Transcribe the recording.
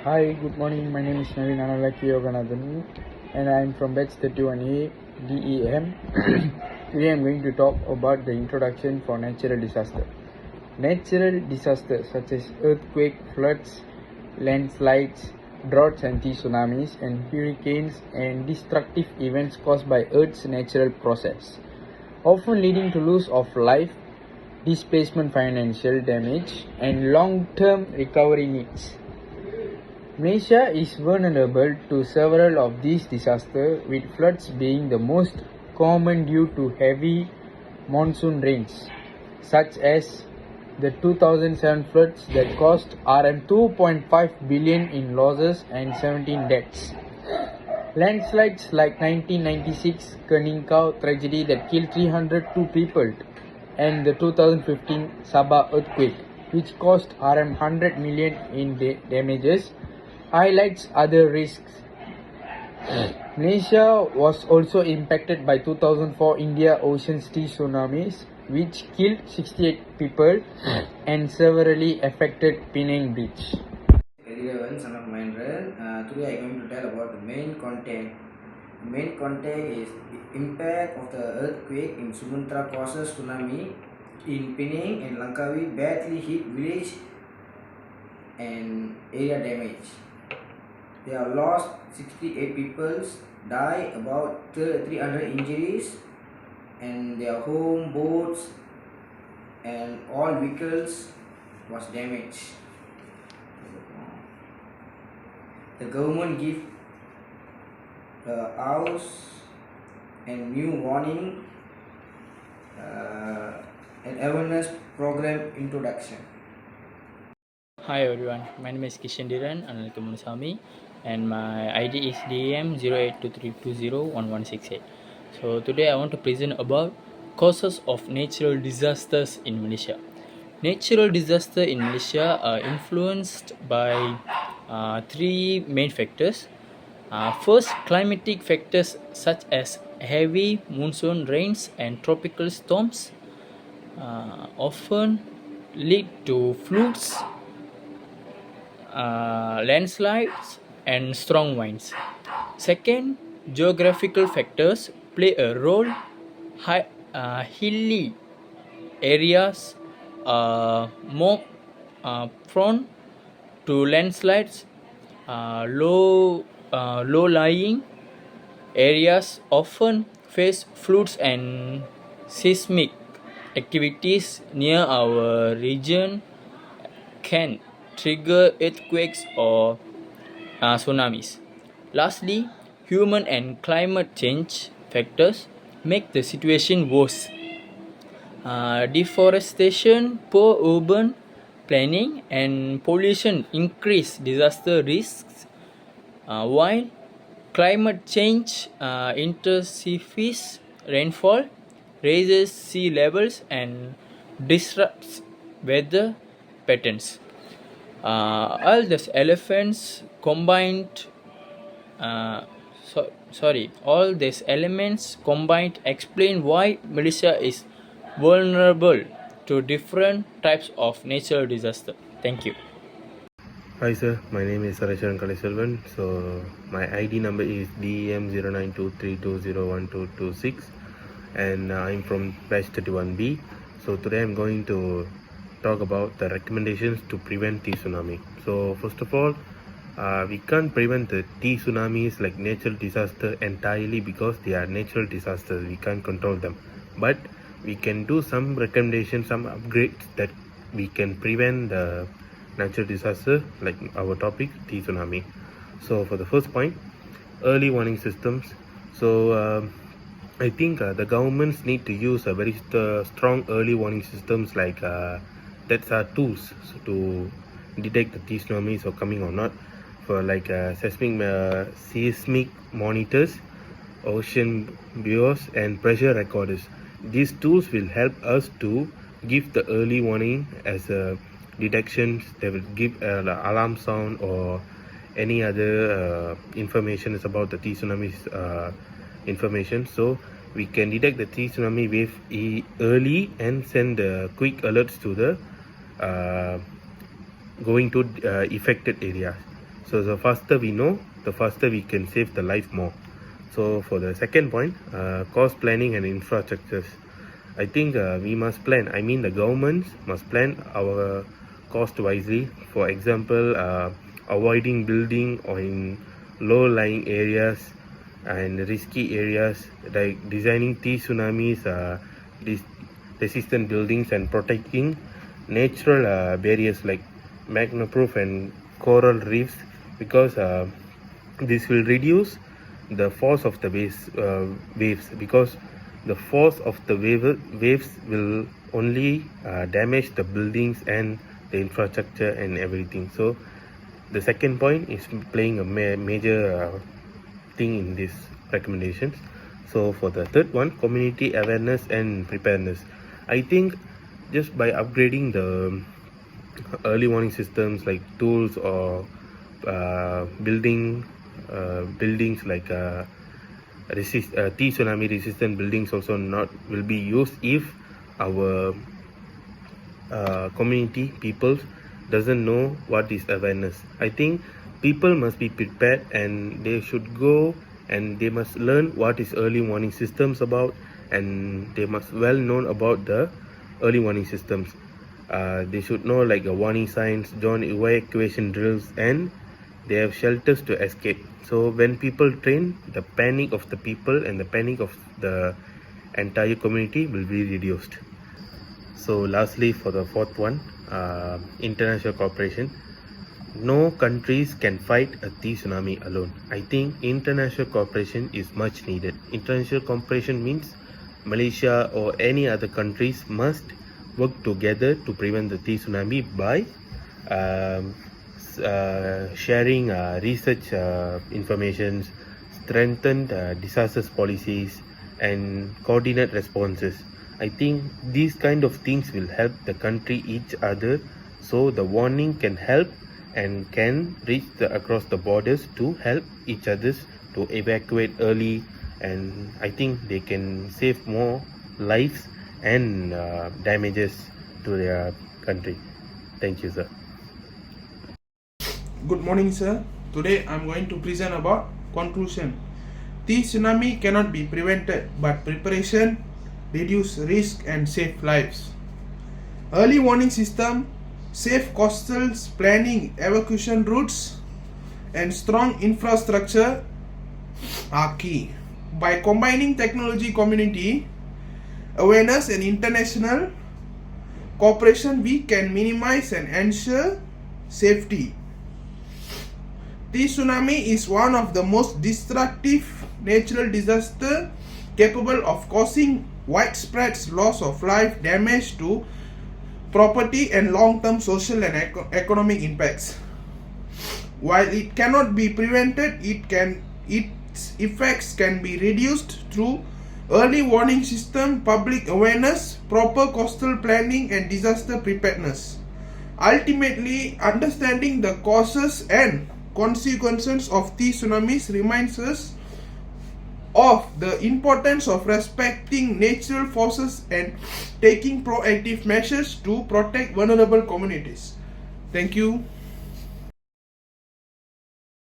Hi, good morning. My name is NAVEIN YOGANATHAN and I am from batch 31A DEM. Today I am going to talk about the introduction for natural disaster. Natural disasters such as earthquake, floods, landslides, droughts and tsunamis and hurricanes and destructive events caused by Earth's natural process, often leading to loss of life, displacement, financial damage and long-term recovery needs. Malaysia is vulnerable to several of these disasters, with floods being the most common due to heavy monsoon rains, such as the 2007 floods that cost Rm 2.5 billion in losses and 17 deaths. Landslides like 1996 Kaninkau tragedy that killed 302 people and the 2015 Sabah earthquake, which cost Rm 100 million in damages, highlights other risks. Malaysia was also impacted by 2004 India Ocean tsunamis, which killed 68 people and severely affected Penang Beach. KATHIRAVAN, son of Mahendran. Today I am going to tell about the main content. The main content is the impact of the earthquake in Sumatra causes tsunami in Penang and Langkawi, badly hit village and area damage. They are lost 68 people, die about 300 injuries, and their home, boats and all vehicles was damaged. The government give the house and new warning and awareness program introduction. Hi everyone, my name is KISHEENDIRAN, analytical MUNUSAMY, and my ID is DEM 0823201168. So today I want to present about causes of natural disasters in Malaysia. Natural disasters in Malaysia are influenced by three main factors. First, climatic factors such as heavy monsoon rains and tropical storms often lead to floods, landslides and strong winds. Second, geographical factors play a role. Hilly areas are more prone to landslides. Low-lying areas often face floods and seismic activities near our region can trigger earthquakes or tsunamis. Lastly, human and climate change factors make the situation worse. Deforestation, poor urban planning, and pollution increase disaster risks, while climate change intensifies rainfall, raises sea levels, and disrupts weather patterns. All these elements combined, all these elements combined explain why Malaysia is vulnerable to different types of natural disaster. Thank you. Hi sir, my name is KALAISELVAN. So my ID number is DEM 0923201226 and I'm from batch 31B. So today I'm going to talk about the recommendations to prevent tsunami. So first of all, we can't prevent the tsunamis like natural disaster entirely because they are natural disasters. We can't control them, but we can do some recommendations, some upgrades that we can prevent the natural disaster, like our topic, tsunami. So for the first point, early warning systems. So I think the governments need to use a very strong early warning systems, like that are tools to detect the tsunamis or coming or not, for like seismic monitors, ocean bureaus and pressure recorders. These tools will help us to give the early warning as a detections. They will give the alarm sound or any other information is about the tsunamis information, so we can detect the tsunami wave early and send quick alerts to the going to affected areas. So the faster we know, the faster we can save the life more. So for the second point, cost planning and infrastructures. I think we must plan. I mean, the governments must plan our cost wisely. For example, avoiding building or in low-lying areas and risky areas, like designing tsunamis, resistant buildings, and protecting natural barriers like magma-proof and coral reefs, because this will reduce the force of the waves, because the force of the waves will only damage the buildings and the infrastructure and everything. So the second point is playing a major thing in these recommendations. So for the third one, community awareness and preparedness. I think just by upgrading the early warning systems like tools or buildings like tsunami resistant buildings also will be used if our community people doesn't know what is awareness. I think people must be prepared and they should go and they must learn what is early warning systems about, and they must well known about the early warning systems. They should know like the warning signs, join evacuation drills, and they have shelters to escape. So when people train, the panic of the people and the panic of the entire community will be reduced. So lastly, for the fourth one, international cooperation. No countries can fight a tsunami alone. I think international cooperation is much needed. International cooperation means Malaysia or any other countries must work together to prevent the tsunami by sharing research information, strengthened disasters policies, and coordinate responses. I think these kind of things will help the country each other, so the warning can help and can reach across the borders to help each others to evacuate early, and I think they can save more lives and damages to their country. Thank you, sir. Good morning, sir. Today I'm going to present about conclusion. The tsunami cannot be prevented, but preparation reduce risk and save lives. Early warning system, safe coastal planning, evacuation routes, and strong infrastructure are key. By combining technology, community awareness, and international cooperation, we can minimize and ensure safety. The tsunami is one of the most destructive natural disaster capable of causing widespread loss of life, damage to property, and long-term social and economic impacts. While it cannot be prevented, its effects can be reduced through early warning system, public awareness, proper coastal planning, and disaster preparedness. Ultimately, understanding the causes and consequences of these tsunamis reminds us of the importance of respecting natural forces and taking proactive measures to protect vulnerable communities. Thank you.